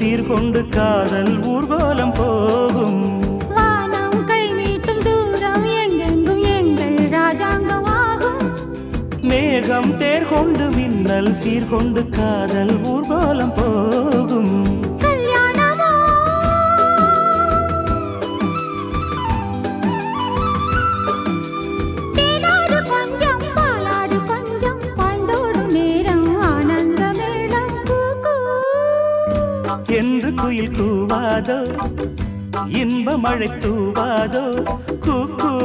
சீர்கொண்டு காதல் ஊர்கோலம் போகும். வானம் கை நீட்டும் தூரம் எங்கெங்கும் எங்கள் ராஜாங்கமாகும். மேகம் தேர் கொண்டு மின்னல் சீர்கொண்டு காதல் ஊர்கோலம் போகும். என்று குயில் கூவாதோ, இன்ப மழை தூவாதோ, கூ